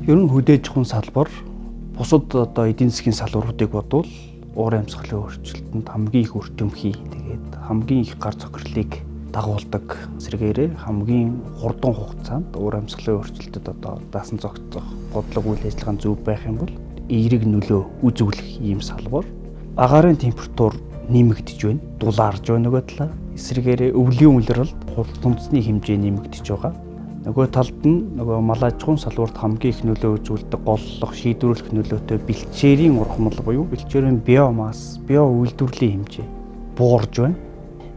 Ер нь хөдөөж хүн салбар бусад одоо эдийн засгийн салбаруудыг бодвол уур амьсгалын өөрчлөлтөнд хамгийн их үр дүнхий тэгээд хамгийн их гар цохирлыг дагуулдаг зэрэгээрээ хамгийн хурдан хугацаанд уур амьсгалын өөрчлөлтөд одоо даасан зохицох бодлого үйл ажиллагааны зөв байх юм бол эерэг нөлөө үзүүлэх ийм салбар. Агаарын температур нэмэгдэж байна. Дулаарж байна нөгөө талаа. Эсвэргээрээ өвлийн улиралд хурдцны хэмжээ нэмэгдэж байгаа. Нөгөө талд нь нөгөө мал аж ахуйн салбарт хамгийн их нөлөө үзүүлдэг голлох, шийдвэрлэх нөлөөтэй бэлчээрийн ургамал буюу бэлчээрийн биомасс, био үйлдвэрлэлийн хэмжээ буурж байна.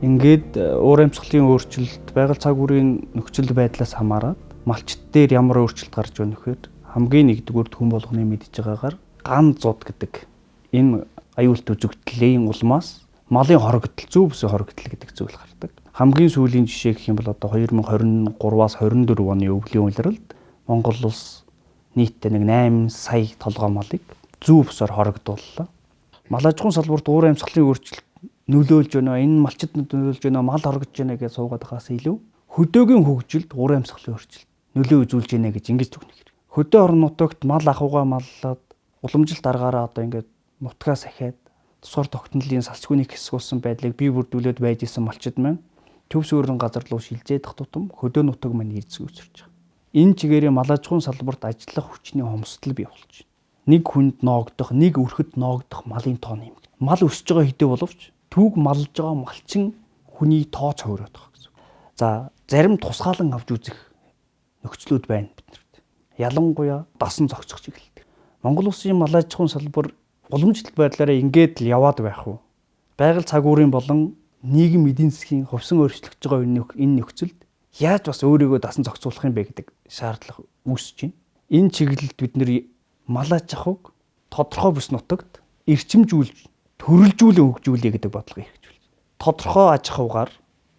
Ингээд уур амьсгалын өөрчлөлт, байгаль цаг үеийн нөхцөл байдлаас хамаарат малчт дээр ямар өөрчлөлт гарч байна вэхээр хамгийн нэгдүгüүрд хүн болгоны мэдж байгаагаар ган зуд гэдэг энэ аюулт үзэгдлийн улмаас малын хорогдол, зүү бүсийн хорогдол гэдэг зүйл гардаг. Хамгийн сүүлийн жишээ гэх юм бол одоо 2023-аас 24 оны өвлийн улиралд Монгол улс нийтдээ 8 сая толгой малыг зүү бүсээр хорогдууллаа. Мал аж ахуйн салбарт уур амьсгалын өөрчлөлт нөлөөлж байна. Энэ малчид нөлөөлж байна, мал хорогдож байна гэж суугаад байгаас илүү хөдөөгийн хөгжилд уур амьсгалын өөрчлөлт нөлөө үзүүлж байна гэж ингэж дүгнэх хэрэг. Хөдөө орон нутагт мал ахуйгаа маллаад уламжилт аргаараа одоо ингээд нутгаас ахиад тусгаар тогтнолын салчгүйний хэсгүүлсэн байдлыг бий бүрдүүлээд байж исэн малчид маань төв суурин газар руу шилжээх тутам хөдөө нутаг маань эрдэс үүсэрч байгаа. Энэ чигээрээ мал аж ахуйн салбарт ажиллах хүчний хомсдол бий болж байна. Нэг хүнд ноогдох, нэг өрхөд ноогдох малын тоо нэмэгд. Мал өсөж байгаа хэдий боловч түүг малж байгаа малчин хүний тоо цовроод байгаа гэсэн. За зарим тусгаалan авч үзэх нөхцлүүд байна биднэрт. Ялангуяа дасан зохицох чиглэлд. Монгол улсын мал аж ахуйн салбар уламжлалт байдлаараа ингээд л яваад байх уу? Байгаль цаг үеийн болон нийгэм эдийн засгийн хувьсан өөрчлөгдөж байгаа энэ нөхцөлд яаж бас өөрийгөө дасан зохицуулах юм бэ гэдэг шаардлага үүсэж байна. Энэ чиглэлд бид нэр мал аж ахуйг тодорхой бүс нутагт эрчимжүүлж, төрөлжүүлэн хөгжүүлэе гэдэг бодлого хэрэгжүүлж. Тодорхой аж ахуйгаар,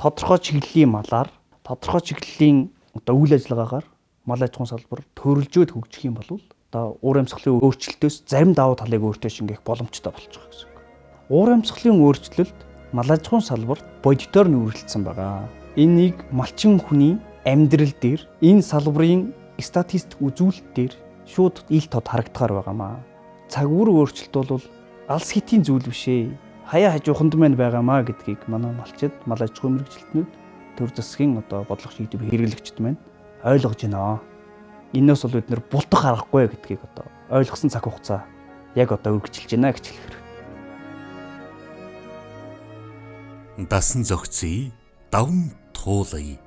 тодорхой чиглэлийн малаар, тодорхой чиглэлийн одоо үйл ажиллагаагаар мал аж ахуйн салбар төрөлжөөд хөгжих юм бол одоо уур амьсгалын өөрчлөлтөөс зарим давуу талыг өөртөө шингээх боломжтой болж байгаа гэсэн үг. Уур амьсгалын өөрчлөлт мал аж ахуйн салбарт бодитоор нүүрэлцсэн байгаа. Энийг малчин хүний амьдрал дээр энэ салбарын статистик үзүүлэлт дээр шууд ил тод харагдахаар байгаамаа. Цаг үр өөрчлөлт бол алс хитийн зүйл биш ээ. Хаяа хажууханд маань байгаамаа гэдгийг манай малчид, мал аж ахуйн мэргэжилтнүүд, төр засгийн одоо бодлого шийдвэр хэрэглэгчид маань ойлгож байна. Энээс бол бид нэр бултах аргагүй гэдгийг одоо ойлгосон цаг хугацаа яг одоо үргэлжилж байна гэж хэлэх хэрэг. Дасан зохицъя, давн туулъя.